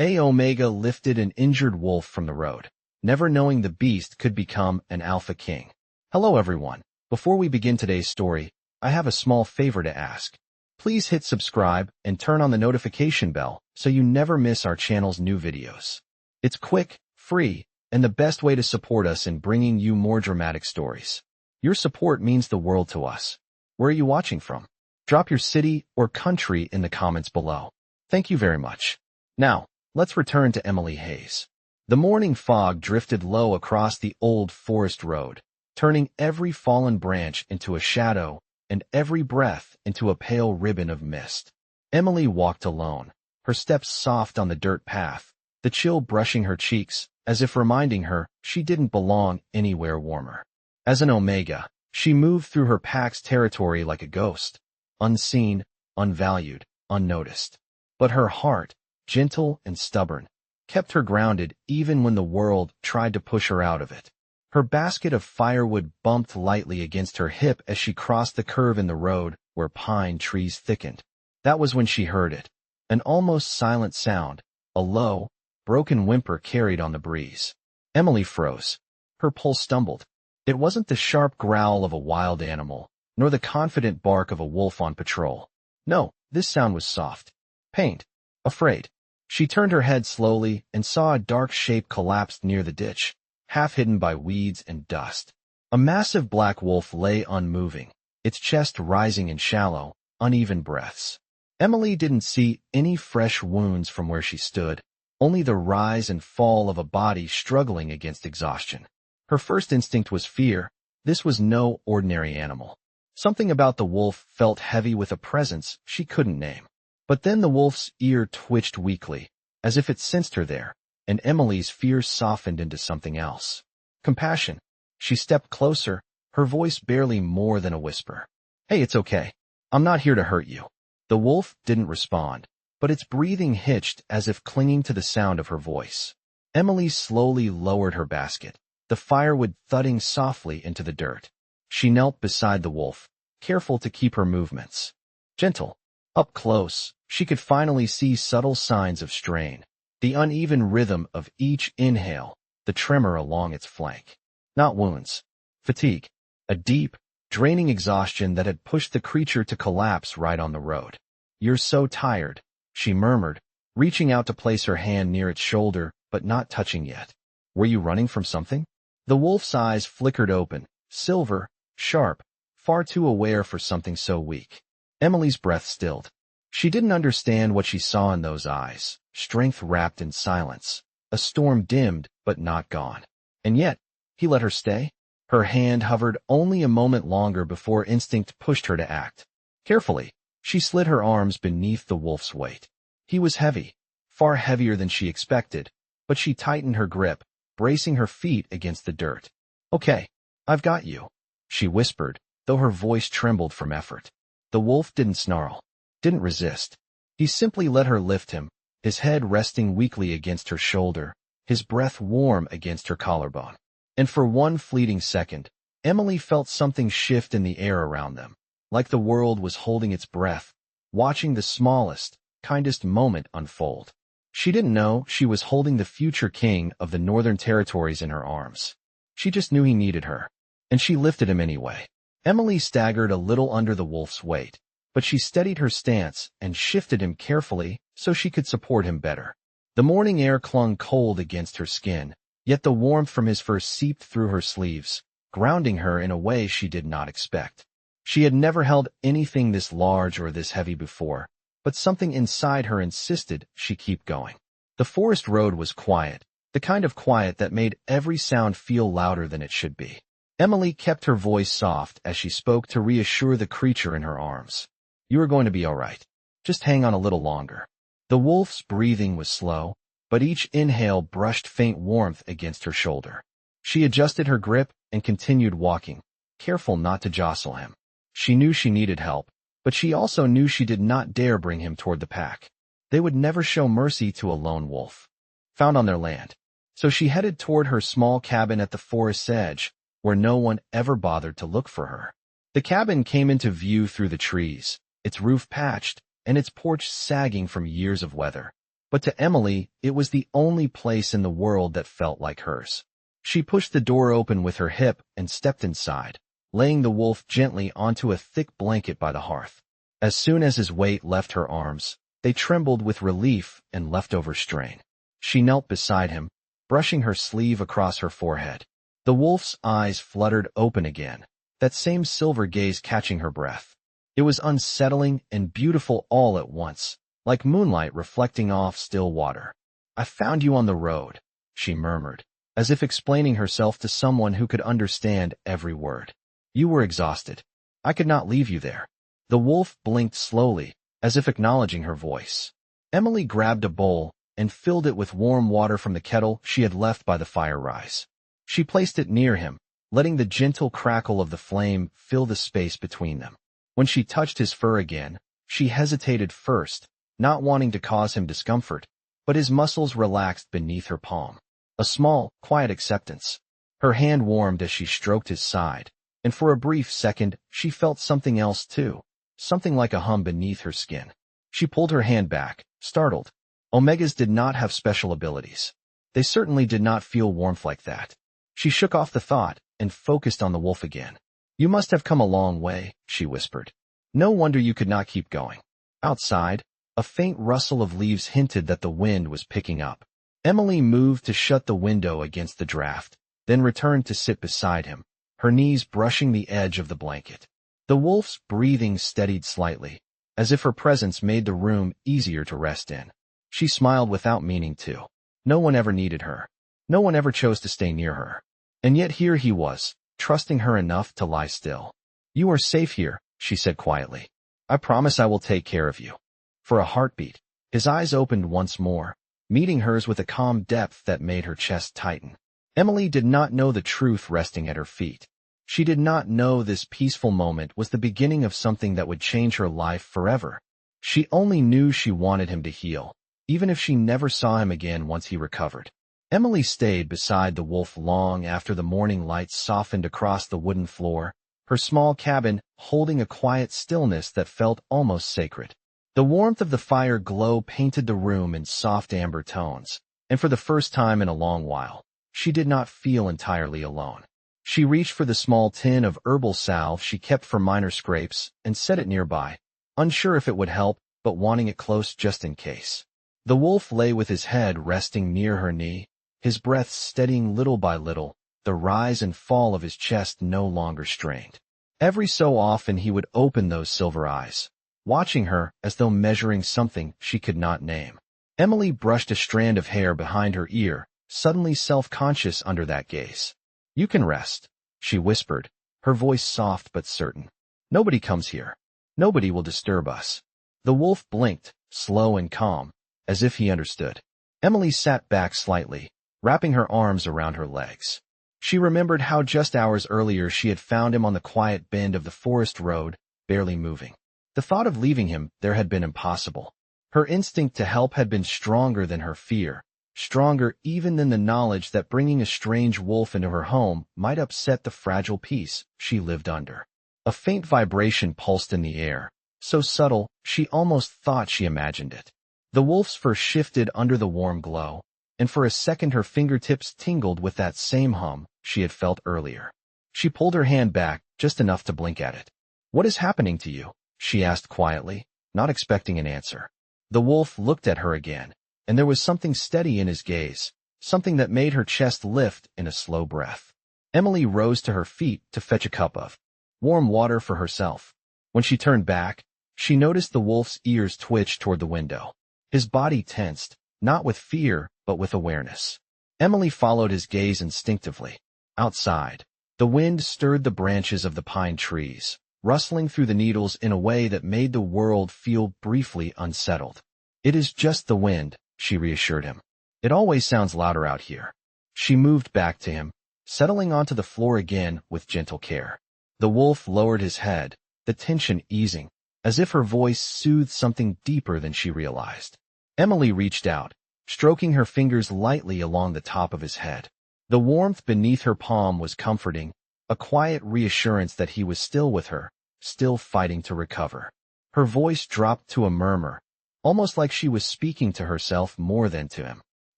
Omega lifted an injured wolf from the road, never knowing the beast could become an alpha king. Hello everyone. Before we begin today's story, I have a small favor to ask. Please hit subscribe and turn on the notification bell so you never miss our channel's new videos. It's quick, free, and the best way to support us in bringing you more dramatic stories. Your support means the world to us. Where are you watching from? Drop your city or country in the comments below. Thank you very much. Now, let's return to Emily Hayes. The morning fog drifted low across the old forest road, turning every fallen branch into a shadow and every breath into a pale ribbon of mist. Emily walked alone, her steps soft on the dirt path, the chill brushing her cheeks, as if reminding her she didn't belong anywhere warmer. As an Omega, she moved through her pack's territory like a ghost, unseen, unvalued, unnoticed. But her heart, gentle and stubborn, kept her grounded even when the world tried to push her out of it. Her basket of firewood bumped lightly against her hip as she crossed the curve in the road where pine trees thickened. That was when she heard it, an almost silent sound, a low, broken whimper carried on the breeze. Emily froze. Her pulse stumbled. It wasn't the sharp growl of a wild animal, nor the confident bark of a wolf on patrol. No, this sound was soft, pained, afraid. She turned her head slowly and saw a dark shape collapsed near the ditch, half hidden by weeds and dust. A massive black wolf lay unmoving, its chest rising in shallow, uneven breaths. Emily didn't see any fresh wounds from where she stood, only the rise and fall of a body struggling against exhaustion. Her first instinct was fear. This was no ordinary animal. Something about the wolf felt heavy with a presence she couldn't name. But then the wolf's ear twitched weakly, as if it sensed her there, and Emily's fears softened into something else. Compassion. She stepped closer, her voice barely more than a whisper. "Hey, it's okay. I'm not here to hurt you." The wolf didn't respond, but its breathing hitched as if clinging to the sound of her voice. Emily slowly lowered her basket, the firewood thudding softly into the dirt. She knelt beside the wolf, careful to keep her movements gentle. Up close, she could finally see subtle signs of strain, the uneven rhythm of each inhale, the tremor along its flank. Not wounds. Fatigue. A deep, draining exhaustion that had pushed the creature to collapse right on the road. "You're so tired," she murmured, reaching out to place her hand near its shoulder, but not touching yet. "Were you running from something?" The wolf's eyes flickered open, silver, sharp, far too aware for something so weak. Emily's breath stilled. She didn't understand what she saw in those eyes, strength wrapped in silence, a storm dimmed but not gone. And yet, he let her stay? Her hand hovered only a moment longer before instinct pushed her to act. Carefully, she slid her arms beneath the wolf's weight. He was heavy, far heavier than she expected, but she tightened her grip, bracing her feet against the dirt. "Okay, I've got you," she whispered, though her voice trembled from effort. The wolf didn't snarl, didn't resist. He simply let her lift him, his head resting weakly against her shoulder, his breath warm against her collarbone. And for one fleeting second, Emily felt something shift in the air around them, like the world was holding its breath, watching the smallest, kindest moment unfold. She didn't know she was holding the future king of the Northern Territories in her arms. She just knew he needed her, and she lifted him anyway. Emily staggered a little under the wolf's weight, but she steadied her stance and shifted him carefully so she could support him better. The morning air clung cold against her skin, yet the warmth from his fur seeped through her sleeves, grounding her in a way she did not expect. She had never held anything this large or this heavy before, but something inside her insisted she keep going. The forest road was quiet, the kind of quiet that made every sound feel louder than it should be. Emily kept her voice soft as she spoke to reassure the creature in her arms. "You are going to be all right. Just hang on a little longer." The wolf's breathing was slow, but each inhale brushed faint warmth against her shoulder. She adjusted her grip and continued walking, careful not to jostle him. She knew she needed help, but she also knew she did not dare bring him toward the pack. They would never show mercy to a lone wolf, found on their land. So she headed toward her small cabin at the forest's edge, where no one ever bothered to look for her. The cabin came into view through the trees, its roof patched, and its porch sagging from years of weather. But to Emily, it was the only place in the world that felt like hers. She pushed the door open with her hip and stepped inside, laying the wolf gently onto a thick blanket by the hearth. As soon as his weight left her arms, they trembled with relief and leftover strain. She knelt beside him, brushing her sleeve across her forehead. The wolf's eyes fluttered open again, that same silver gaze catching her breath. It was unsettling and beautiful all at once, like moonlight reflecting off still water. "I found you on the road," she murmured, as if explaining herself to someone who could understand every word. "You were exhausted. I could not leave you there." The wolf blinked slowly, as if acknowledging her voice. Emily grabbed a bowl and filled it with warm water from the kettle she had left by the fire rise. She placed it near him, letting the gentle crackle of the flame fill the space between them. When she touched his fur again, she hesitated first, not wanting to cause him discomfort, but his muscles relaxed beneath her palm. A small, quiet acceptance. Her hand warmed as she stroked his side, and for a brief second she felt something else too, something like a hum beneath her skin. She pulled her hand back, startled. Omegas did not have special abilities. They certainly did not feel warmth like that. She shook off the thought and focused on the wolf again. "You must have come a long way," she whispered. "No wonder you could not keep going." Outside, a faint rustle of leaves hinted that the wind was picking up. Emily moved to shut the window against the draft, then returned to sit beside him, her knees brushing the edge of the blanket. The wolf's breathing steadied slightly, as if her presence made the room easier to rest in. She smiled without meaning to. No one ever needed her. No one ever chose to stay near her. And yet here he was, trusting her enough to lie still. "You are safe here," she said quietly. "I promise I will take care of you." For a heartbeat, his eyes opened once more, meeting hers with a calm depth that made her chest tighten. Emily did not know the truth resting at her feet. She did not know this peaceful moment was the beginning of something that would change her life forever. She only knew she wanted him to heal, even if she never saw him again once he recovered. Emily stayed beside the wolf long after the morning light softened across the wooden floor, her small cabin holding a quiet stillness that felt almost sacred. The warmth of the fire glow painted the room in soft amber tones, and for the first time in a long while, she did not feel entirely alone. She reached for the small tin of herbal salve she kept for minor scrapes and set it nearby, unsure if it would help, but wanting it close just in case. The wolf lay with his head resting near her knee, his breath steadying little by little, the rise and fall of his chest no longer strained. Every so often he would open those silver eyes, watching her as though measuring something she could not name. Emily brushed a strand of hair behind her ear, suddenly self-conscious under that gaze. "You can rest," she whispered, her voice soft but certain. "Nobody comes here. Nobody will disturb us." The wolf blinked, slow and calm, as if he understood. Emily sat back slightly, wrapping her arms around her legs. She remembered how just hours earlier she had found him on the quiet bend of the forest road, barely moving. The thought of leaving him there had been impossible. Her instinct to help had been stronger than her fear, stronger even than the knowledge that bringing a strange wolf into her home might upset the fragile peace she lived under. A faint vibration pulsed in the air, so subtle she almost thought she imagined it. The wolf's fur shifted under the warm glow, and for a second her fingertips tingled with that same hum she had felt earlier. She pulled her hand back just enough to blink at it. "What is happening to you?" she asked quietly, not expecting an answer. The wolf looked at her again, and there was something steady in his gaze, something that made her chest lift in a slow breath. Emily rose to her feet to fetch a cup of warm water for herself. When she turned back, she noticed the wolf's ears twitch toward the window. His body tensed, not with fear, but with awareness. Emily followed his gaze instinctively. Outside, the wind stirred the branches of the pine trees, rustling through the needles in a way that made the world feel briefly unsettled. "It is just the wind," she reassured him. "It always sounds louder out here." She moved back to him, settling onto the floor again with gentle care. The wolf lowered his head, the tension easing, as if her voice soothed something deeper than she realized. Emily reached out, stroking her fingers lightly along the top of his head. The warmth beneath her palm was comforting, a quiet reassurance that he was still with her, still fighting to recover. Her voice dropped to a murmur. almost like she was speaking to herself more than to him.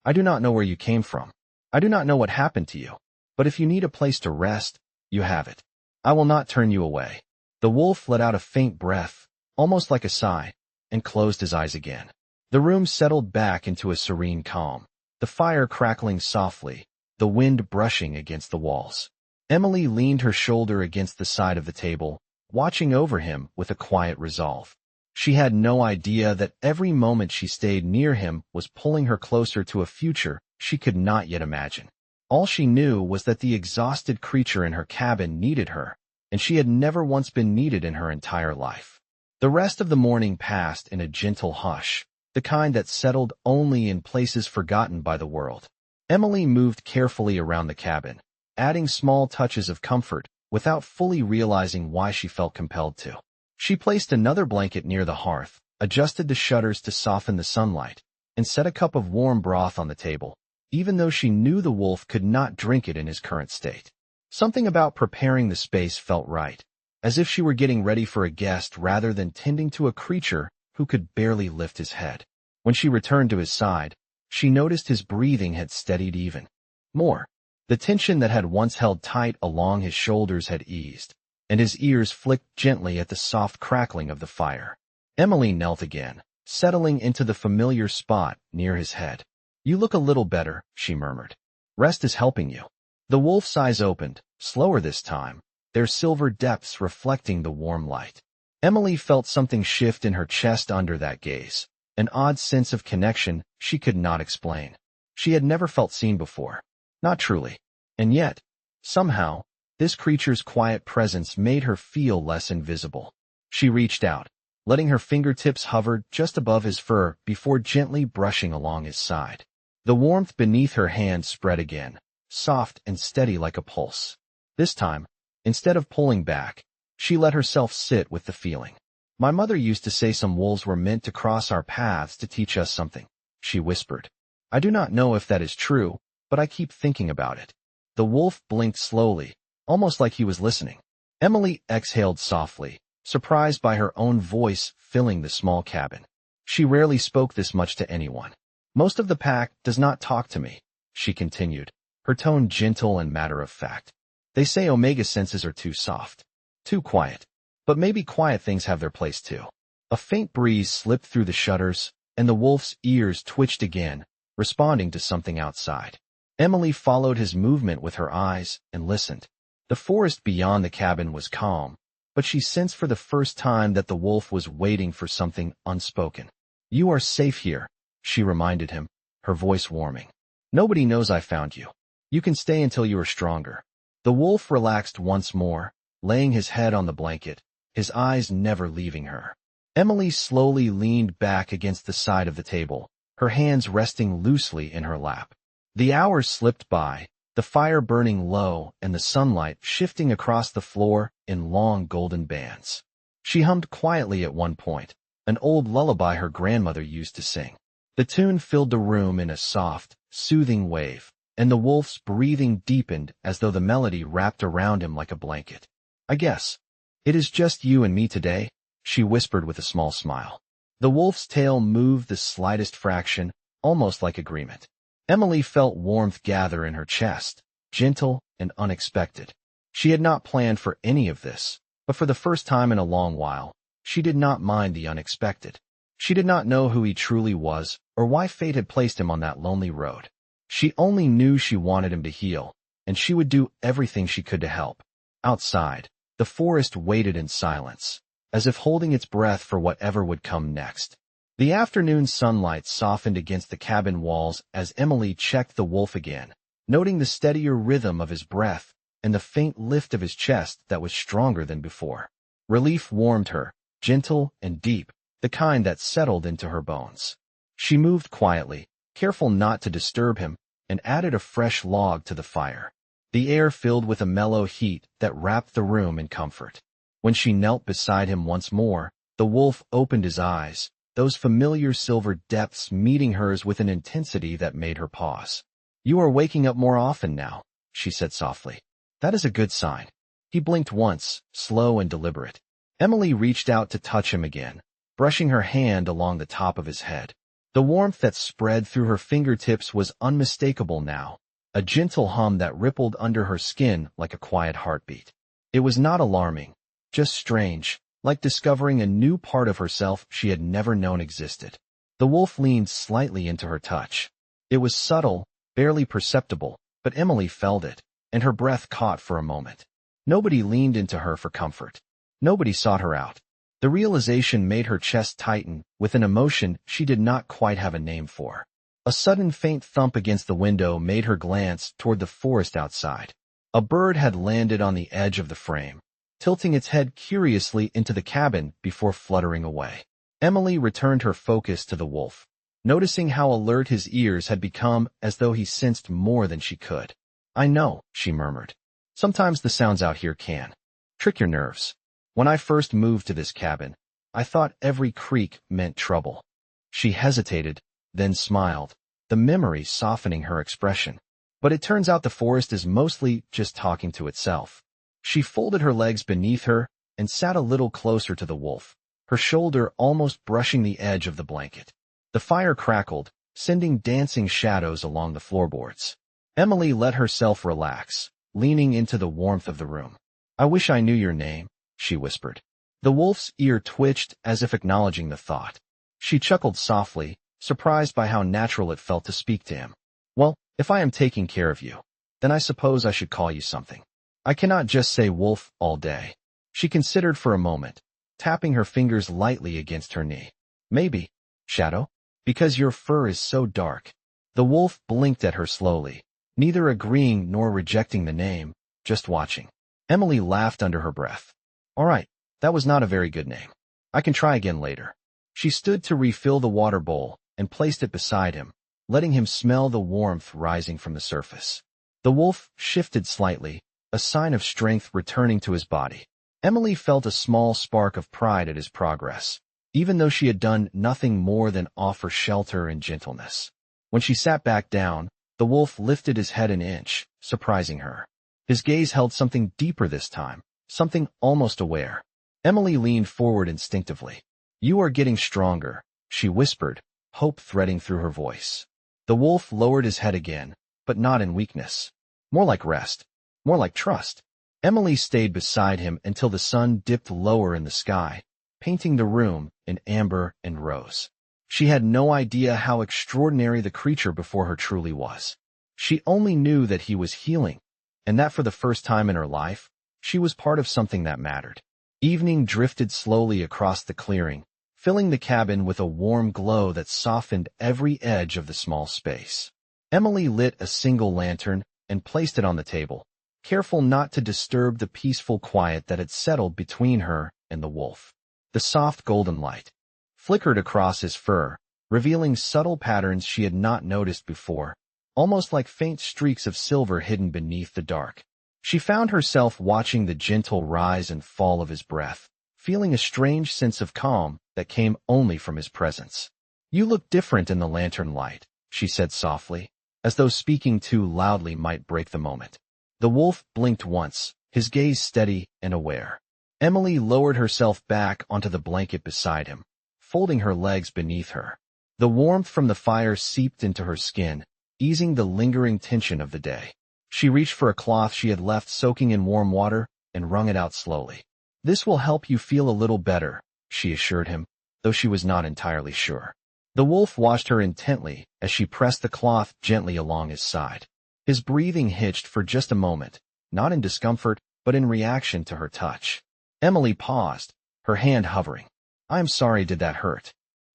I do not know where you came from. I do not know what happened to you. But if you need a place to rest, you have it. I will not turn you away. The wolf let out a faint breath, almost like a sigh, and closed his eyes again. The room settled back into a serene calm, the fire crackling softly, the wind brushing against the walls. Emily leaned her shoulder against the side of the table, watching over him with a quiet resolve. She had no idea that every moment she stayed near him was pulling her closer to a future she could not yet imagine. All she knew was that the exhausted creature in her cabin needed her, and she had never once been needed in her entire life. The rest of the morning passed in a gentle hush, the kind that settled only in places forgotten by the world. Emily moved carefully around the cabin, adding small touches of comfort without fully realizing why she felt compelled to. She placed another blanket near the hearth, adjusted the shutters to soften the sunlight, and set a cup of warm broth on the table, even though she knew the wolf could not drink it in his current state. Something about preparing the space felt right, as if she were getting ready for a guest rather than tending to a creature who could barely lift his head. When she returned to his side, she noticed his breathing had steadied even more. The tension that had once held tight along his shoulders had eased, and his ears flicked gently at the soft crackling of the fire. Emily knelt again, settling into the familiar spot near his head. "You look a little better," she murmured. "Rest is helping you." The wolf's eyes opened, slower this time, their silver depths reflecting the warm light. Emily felt something shift in her chest under that gaze, an odd sense of connection she could not explain. She had never felt seen before. Not truly. And yet, somehow, this creature's quiet presence made her feel less invisible. She reached out, letting her fingertips hover just above his fur before gently brushing along his side. The warmth beneath her hand spread again, soft and steady like a pulse. This time, instead of pulling back, she let herself sit with the feeling. "My mother used to say some wolves were meant to cross our paths to teach us something," she whispered. "I do not know if that is true, but I keep thinking about it." The wolf blinked slowly, almost like he was listening. Emily exhaled softly, surprised by her own voice filling the small cabin. She rarely spoke this much to anyone. "Most of the pack does not talk to me," she continued, her tone gentle and matter-of-fact. "They say omega senses are too soft, too quiet. But maybe quiet things have their place too." A faint breeze slipped through the shutters, and the wolf's ears twitched again, responding to something outside. Emily followed his movement with her eyes and listened. The forest beyond the cabin was calm, but she sensed for the first time that the wolf was waiting for something unspoken. "You are safe here," she reminded him, her voice warming. "Nobody knows I found you. You can stay until you are stronger." The wolf relaxed once more, laying his head on the blanket, his eyes never leaving her. Emily slowly leaned back against the side of the table, her hands resting loosely in her lap. The hours slipped by, the fire burning low and the sunlight shifting across the floor in long golden bands. She hummed quietly at one point, an old lullaby her grandmother used to sing. The tune filled the room in a soft, soothing wave, and the wolf's breathing deepened as though the melody wrapped around him like a blanket. "I guess it is just you and me today," she whispered with a small smile. The wolf's tail moved the slightest fraction, almost like agreement. Emily felt warmth gather in her chest, gentle and unexpected. She had not planned for any of this, but for the first time in a long while, she did not mind the unexpected. She did not know who he truly was or why fate had placed him on that lonely road. She only knew she wanted him to heal, and she would do everything she could to help. Outside, the forest waited in silence, as if holding its breath for whatever would come next. The afternoon sunlight softened against the cabin walls as Emily checked the wolf again, noting the steadier rhythm of his breath and the faint lift of his chest that was stronger than before. Relief warmed her, gentle and deep, the kind that settled into her bones. She moved quietly, careful not to disturb him, and added a fresh log to the fire. The air filled with a mellow heat that wrapped the room in comfort. When she knelt beside him once more, the wolf opened his eyes, those familiar silver depths meeting hers with an intensity that made her pause. "You are waking up more often now," she said softly. "That is a good sign." He blinked once, slow and deliberate. Emily reached out to touch him again, brushing her hand along the top of his head. The warmth that spread through her fingertips was unmistakable now, a gentle hum that rippled under her skin like a quiet heartbeat. It was not alarming, just strange, like discovering a new part of herself she had never known existed. The wolf leaned slightly into her touch. It was subtle, barely perceptible, but Emily felt it, and her breath caught for a moment. Nobody leaned into her for comfort. Nobody sought her out. The realization made her chest tighten with an emotion she did not quite have a name for. A sudden faint thump against the window made her glance toward the forest outside. A bird had landed on the edge of the frame, tilting its head curiously into the cabin before fluttering away. Emily returned her focus to the wolf, noticing how alert his ears had become as though he sensed more than she could. "I know," she murmured. "Sometimes the sounds out here can trick your nerves. When I first moved to this cabin, I thought every creak meant trouble." She hesitated, then smiled, the memory softening her expression. "But it turns out the forest is mostly just talking to itself." She folded her legs beneath her and sat a little closer to the wolf, her shoulder almost brushing the edge of the blanket. The fire crackled, sending dancing shadows along the floorboards. Emily let herself relax, leaning into the warmth of the room. "I wish I knew your name," she whispered. The wolf's ear twitched as if acknowledging the thought. She chuckled softly, surprised by how natural it felt to speak to him. "Well, if I am taking care of you, then I suppose I should call you something. I cannot just say wolf all day." She considered for a moment, tapping her fingers lightly against her knee. "Maybe Shadow? Because your fur is so dark." The wolf blinked at her slowly, neither agreeing nor rejecting the name, just watching. Emily laughed under her breath. "All right, that was not a very good name. I can try again later." She stood to refill the water bowl and placed it beside him, letting him smell the warmth rising from the surface. The wolf shifted slightly, a sign of strength returning to his body. Emily felt a small spark of pride at his progress, even though she had done nothing more than offer shelter and gentleness. When she sat back down, the wolf lifted his head an inch, surprising her. His gaze held something deeper this time, something almost aware. Emily leaned forward instinctively. "You are getting stronger," she whispered, hope threading through her voice. The wolf lowered his head again, but not in weakness. More like rest, more like trust. Emily stayed beside him until the sun dipped lower in the sky, painting the room in amber and rose. She had no idea how extraordinary the creature before her truly was. She only knew that he was healing, and that for the first time in her life, she was part of something that mattered. Evening drifted slowly across the clearing, filling the cabin with a warm glow that softened every edge of the small space. Emily lit a single lantern and placed it on the table, careful not to disturb the peaceful quiet that had settled between her and the wolf. The soft golden light flickered across his fur, revealing subtle patterns she had not noticed before, almost like faint streaks of silver hidden beneath the dark. She found herself watching the gentle rise and fall of his breath, feeling a strange sense of calm that came only from his presence. "You look different in the lantern light," she said softly, as though speaking too loudly might break the moment. The wolf blinked once, his gaze steady and aware. Emily lowered herself back onto the blanket beside him, folding her legs beneath her. The warmth from the fire seeped into her skin, easing the lingering tension of the day. She reached for a cloth she had left soaking in warm water and wrung it out slowly. "This will help you feel a little better," she assured him, though she was not entirely sure. The wolf watched her intently as she pressed the cloth gently along his side. His breathing hitched for just a moment, not in discomfort, but in reaction to her touch. Emily paused, her hand hovering. "I'm sorry, did that hurt?"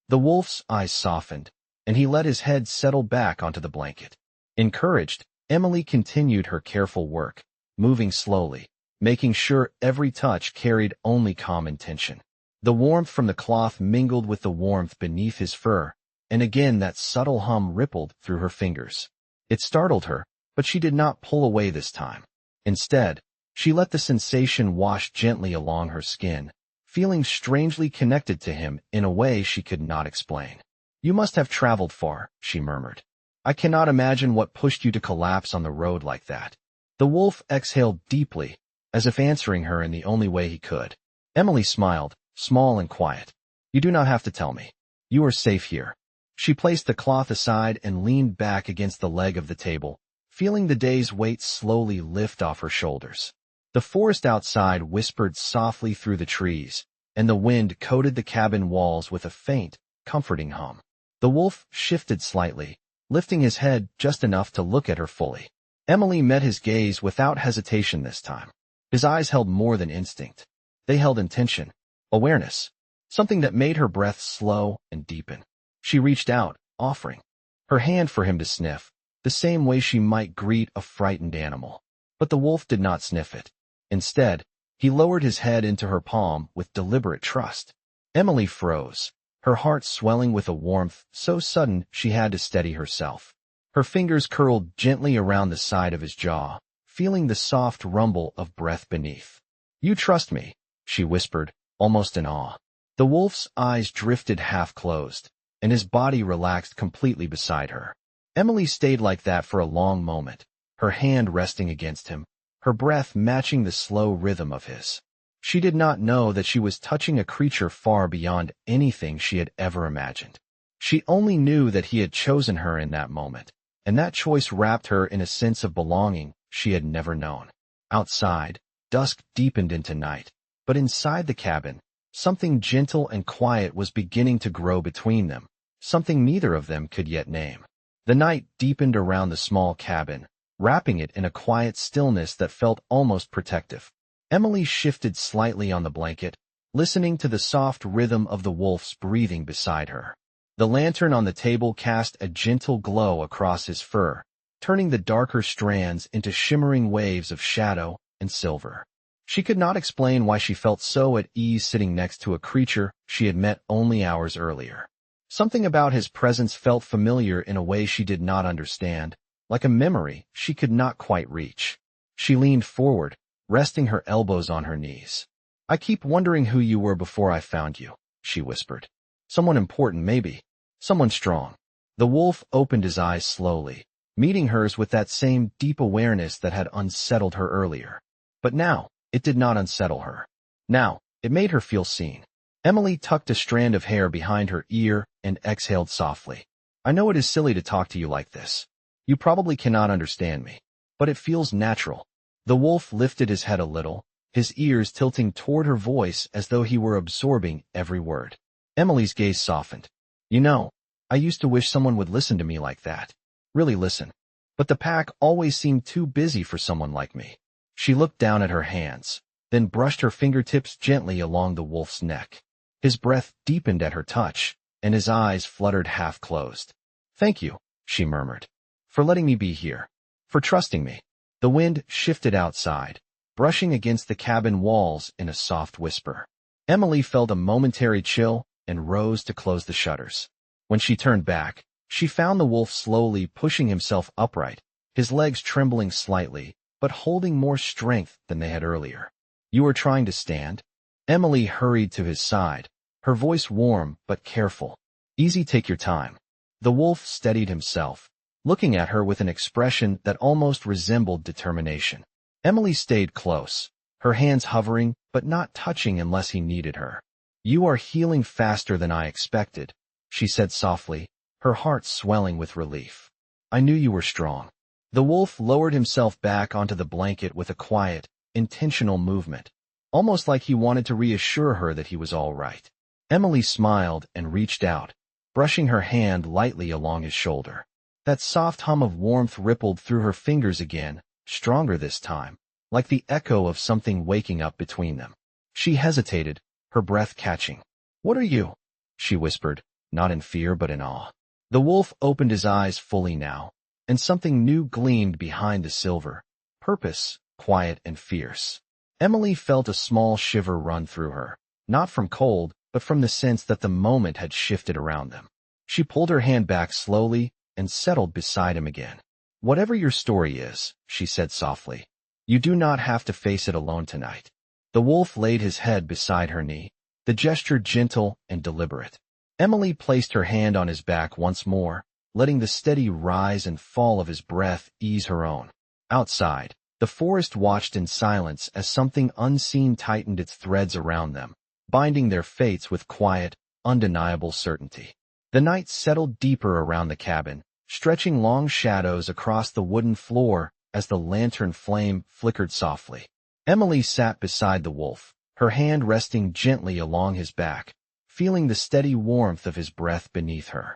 The wolf's eyes softened, and he let his head settle back onto the blanket. Encouraged, Emily continued her careful work, moving slowly, making sure every touch carried only calm intention. The warmth from the cloth mingled with the warmth beneath his fur, and again that subtle hum rippled through her fingers. It startled her, but she did not pull away this time. Instead, she let the sensation wash gently along her skin, feeling strangely connected to him in a way she could not explain. "You must have traveled far," she murmured. "I cannot imagine what pushed you to collapse on the road like that." The wolf exhaled deeply, as if answering her in the only way he could. Emily smiled, small and quiet. You do not have to tell me. You are safe here. She placed the cloth aside and leaned back against the leg of the table, feeling the day's weight slowly lift off her shoulders. The forest outside whispered softly through the trees, and the wind coated the cabin walls with a faint, comforting hum. The wolf shifted slightly, lifting his head just enough to look at her fully. Emily met his gaze without hesitation this time. His eyes held more than instinct. They held intention, awareness, something that made her breath slow and deepen. She reached out, offering her hand for him to sniff, the same way she might greet a frightened animal. But the wolf did not sniff it. Instead, he lowered his head into her palm with deliberate trust. Emily froze, her heart swelling with a warmth so sudden she had to steady herself. Her fingers curled gently around the side of his jaw, feeling the soft rumble of breath beneath. "You trust me," she whispered, almost in awe. The wolf's eyes drifted half-closed, and his body relaxed completely beside her. Emily stayed like that for a long moment, her hand resting against him, her breath matching the slow rhythm of his. She did not know that she was touching a creature far beyond anything she had ever imagined. She only knew that he had chosen her in that moment, and that choice wrapped her in a sense of belonging she had never known. Outside, dusk deepened into night, but inside the cabin, something gentle and quiet was beginning to grow between them, something neither of them could yet name. The night deepened around the small cabin, wrapping it in a quiet stillness that felt almost protective. Emily shifted slightly on the blanket, listening to the soft rhythm of the wolf's breathing beside her. The lantern on the table cast a gentle glow across his fur, turning the darker strands into shimmering waves of shadow and silver. She could not explain why she felt so at ease sitting next to a creature she had met only hours earlier. Something about his presence felt familiar in a way she did not understand, like a memory she could not quite reach. She leaned forward, resting her elbows on her knees. "I keep wondering who you were before I found you," she whispered. "Someone important, maybe. Someone strong." The wolf opened his eyes slowly, meeting hers with that same deep awareness that had unsettled her earlier. But now, it did not unsettle her. Now, it made her feel seen. Emily tucked a strand of hair behind her ear and exhaled softly. "I know it is silly to talk to you like this. You probably cannot understand me, but it feels natural." The wolf lifted his head a little, his ears tilting toward her voice as though he were absorbing every word. Emily's gaze softened. "You know, I used to wish someone would listen to me like that. Really listen. But the pack always seemed too busy for someone like me." She looked down at her hands, then brushed her fingertips gently along the wolf's neck. His breath deepened at her touch, and his eyes fluttered half-closed. "Thank you," she murmured, "for letting me be here, for trusting me." The wind shifted outside, brushing against the cabin walls in a soft whisper. Emily felt a momentary chill and rose to close the shutters. When she turned back, she found the wolf slowly pushing himself upright, his legs trembling slightly, but holding more strength than they had earlier. "You are trying to stand?" Emily hurried to his side, her voice warm but careful. "Easy, take your time." The wolf steadied himself, looking at her with an expression that almost resembled determination. Emily stayed close, her hands hovering but not touching unless he needed her. "You are healing faster than I expected," she said softly, her heart swelling with relief. "I knew you were strong." The wolf lowered himself back onto the blanket with a quiet, intentional movement, almost like he wanted to reassure her that he was all right. Emily smiled and reached out, brushing her hand lightly along his shoulder. That soft hum of warmth rippled through her fingers again, stronger this time, like the echo of something waking up between them. She hesitated, her breath catching. "What are you?" she whispered, not in fear but in awe. The wolf opened his eyes fully now, and something new gleamed behind the silver. Purpose, quiet and fierce. Emily felt a small shiver run through her, not from cold, but from the sense that the moment had shifted around them. She pulled her hand back slowly and settled beside him again. "Whatever your story is," she said softly, "you do not have to face it alone tonight." The wolf laid his head beside her knee, the gesture gentle and deliberate. Emily placed her hand on his back once more, letting the steady rise and fall of his breath ease her own. Outside, the forest watched in silence as something unseen tightened its threads around them, binding their fates with quiet, undeniable certainty. The night settled deeper around the cabin, stretching long shadows across the wooden floor as the lantern flame flickered softly. Emily sat beside the wolf, her hand resting gently along his back, feeling the steady warmth of his breath beneath her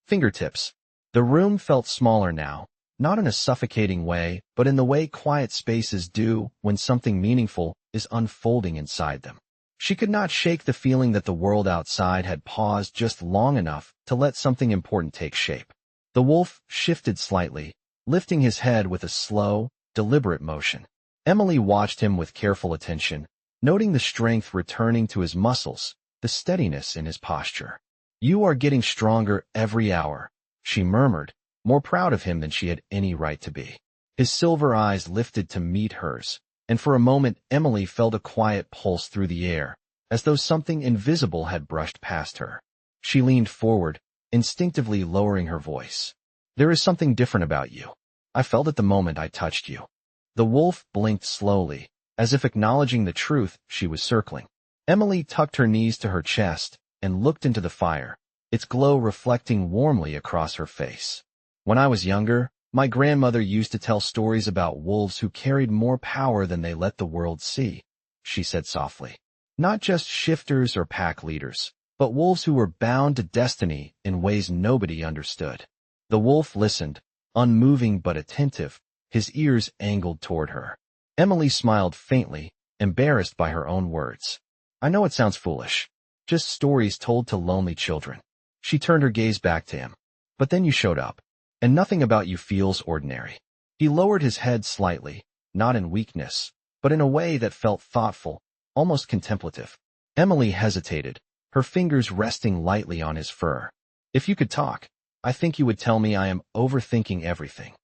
fingertips. The room felt smaller now, not in a suffocating way, but in the way quiet spaces do when something meaningful is unfolding inside them. She could not shake the feeling that the world outside had paused just long enough to let something important take shape. The wolf shifted slightly, lifting his head with a slow, deliberate motion. Emily watched him with careful attention, noting the strength returning to his muscles, the steadiness in his posture. "You are getting stronger every hour," she murmured, more proud of him than she had any right to be. His silver eyes lifted to meet hers, and for a moment Emily felt a quiet pulse through the air, as though something invisible had brushed past her. She leaned forward, instinctively lowering her voice. "There is something different about you. I felt it the moment I touched you." The wolf blinked slowly, as if acknowledging the truth she was circling. Emily tucked her knees to her chest and looked into the fire, its glow reflecting warmly across her face. "When I was younger, my grandmother used to tell stories about wolves who carried more power than they let the world see," she said softly. "Not just shifters or pack leaders, but wolves who were bound to destiny in ways nobody understood." The wolf listened, unmoving but attentive, his ears angled toward her. Emily smiled faintly, embarrassed by her own words. "I know it sounds foolish. Just stories told to lonely children." She turned her gaze back to him. "But then you showed up, and nothing about you feels ordinary." He lowered his head slightly, not in weakness, but in a way that felt thoughtful, almost contemplative. Emily hesitated, her fingers resting lightly on his fur. "If you could talk, I think you would tell me I am overthinking everything."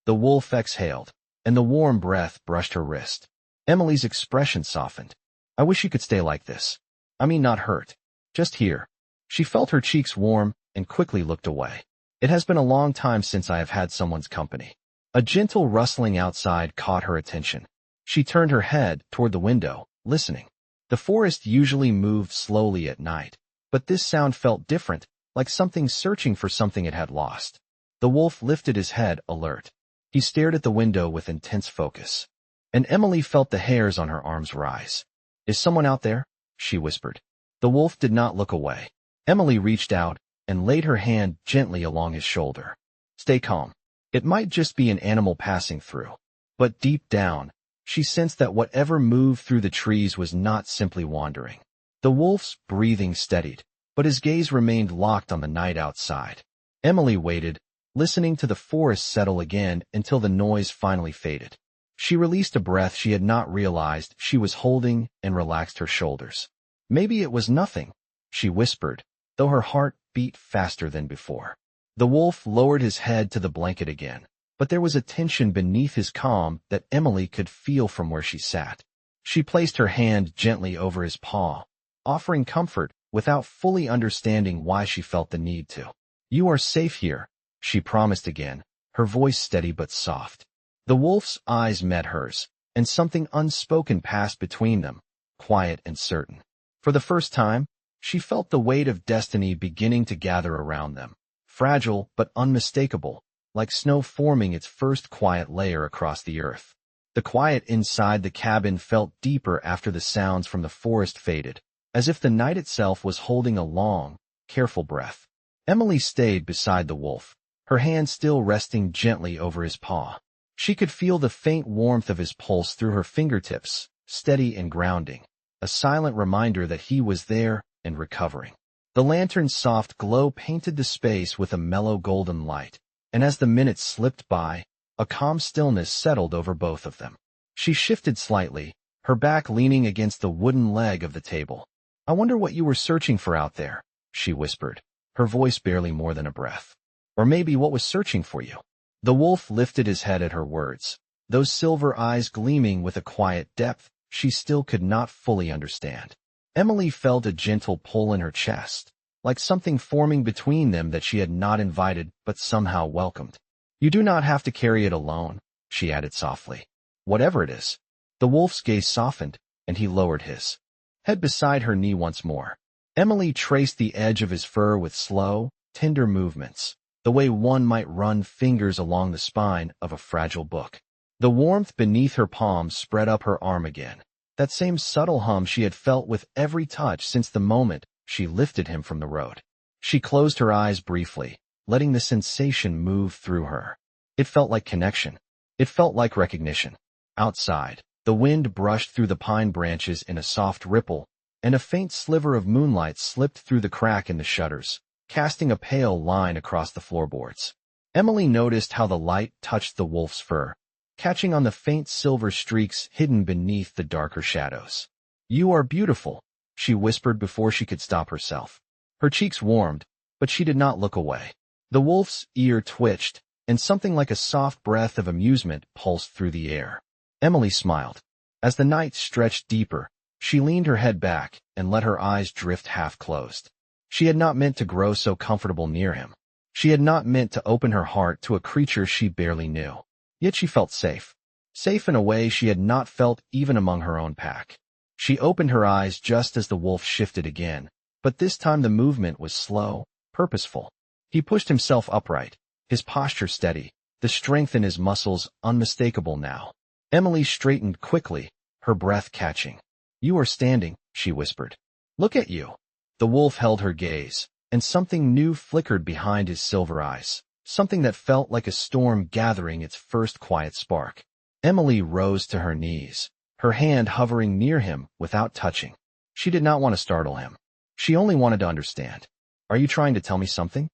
The wolf exhaled, and the warm breath brushed her wrist. Emily's expression softened. "I wish you could stay like this. I mean not hurt. Just here." She felt her cheeks warm and quickly looked away. "It has been a long time since I have had someone's company." A gentle rustling outside caught her attention. She turned her head toward the window, listening. The forest usually moved slowly at night, but this sound felt different, like something searching for something it had lost. The wolf lifted his head, alert. He stared at the window with intense focus. And Emily felt the hairs on her arms rise. "Is someone out there?" she whispered. The wolf did not look away. Emily reached out and laid her hand gently along his shoulder. "Stay calm. It might just be an animal passing through." But deep down, she sensed that whatever moved through the trees was not simply wandering. The wolf's breathing steadied, but his gaze remained locked on the night outside. Emily waited, listening to the forest settle again until the noise finally faded. She released a breath she had not realized she was holding and relaxed her shoulders. "Maybe it was nothing," she whispered, though her heart beat faster than before. The wolf lowered his head to the blanket again, but there was a tension beneath his calm that Emily could feel from where she sat. She placed her hand gently over his paw, offering comfort without fully understanding why she felt the need to. "You are safe here," she promised again, her voice steady but soft. The wolf's eyes met hers, and something unspoken passed between them, quiet and certain. For the first time, she felt the weight of destiny beginning to gather around them, fragile but unmistakable, like snow forming its first quiet layer across the earth. The quiet inside the cabin felt deeper after the sounds from the forest faded, as if the night itself was holding a long, careful breath. Emily stayed beside the wolf, her hand still resting gently over his paw. She could feel the faint warmth of his pulse through her fingertips, steady and grounding, a silent reminder that he was there and recovering. The lantern's soft glow painted the space with a mellow golden light, and as the minutes slipped by, a calm stillness settled over both of them. She shifted slightly, her back leaning against the wooden leg of the table. "I wonder what you were searching for out there," she whispered, her voice barely more than a breath. "Or maybe what was searching for you." The wolf lifted his head at her words, those silver eyes gleaming with a quiet depth she still could not fully understand. Emily felt a gentle pull in her chest, like something forming between them that she had not invited but somehow welcomed. "You do not have to carry it alone," she added softly. "Whatever it is." The wolf's gaze softened, and he lowered his head beside her knee once more. Emily traced the edge of his fur with slow, tender movements, the way one might run fingers along the spine of a fragile book. The warmth beneath her palms spread up her arm again, that same subtle hum she had felt with every touch since the moment she lifted him from the road. She closed her eyes briefly, letting the sensation move through her. It felt like connection. It felt like recognition. Outside, the wind brushed through the pine branches in a soft ripple, and a faint sliver of moonlight slipped through the crack in the shutters, casting a pale line across the floorboards. Emily noticed how the light touched the wolf's fur, catching on the faint silver streaks hidden beneath the darker shadows. "You are beautiful," she whispered before she could stop herself. Her cheeks warmed, but she did not look away. The wolf's ear twitched, and something like a soft breath of amusement pulsed through the air. Emily smiled. As the night stretched deeper, she leaned her head back and let her eyes drift half-closed. She had not meant to grow so comfortable near him. She had not meant to open her heart to a creature she barely knew. Yet she felt safe. Safe in a way she had not felt even among her own pack. She opened her eyes just as the wolf shifted again, but this time the movement was slow, purposeful. He pushed himself upright, his posture steady, the strength in his muscles unmistakable now. Emily straightened quickly, her breath catching. "You are standing," she whispered. "Look at you." The wolf held her gaze, and something new flickered behind his silver eyes, something that felt like a storm gathering its first quiet spark. Emily rose to her knees, her hand hovering near him without touching. She did not want to startle him. She only wanted to understand. "Are you trying to tell me something?"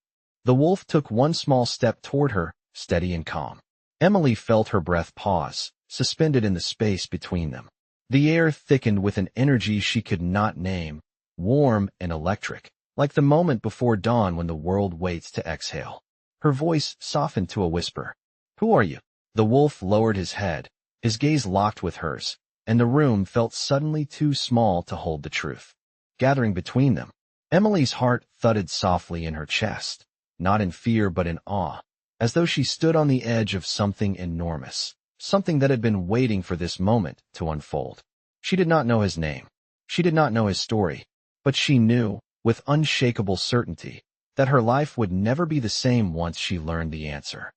The wolf took one small step toward her, steady and calm. Emily felt her breath pause, suspended in the space between them. The air thickened with an energy she could not name, warm and electric, like the moment before dawn when the world waits to exhale. Her voice softened to a whisper. "Who are you?" The wolf lowered his head, his gaze locked with hers, and the room felt suddenly too small to hold the truth. Gathering between them, Emily's heart thudded softly in her chest, not in fear but in awe, as though she stood on the edge of something enormous, something that had been waiting for this moment to unfold. She did not know his name. She did not know his story, but she knew, with unshakable certainty, that her life would never be the same once she learned the answer.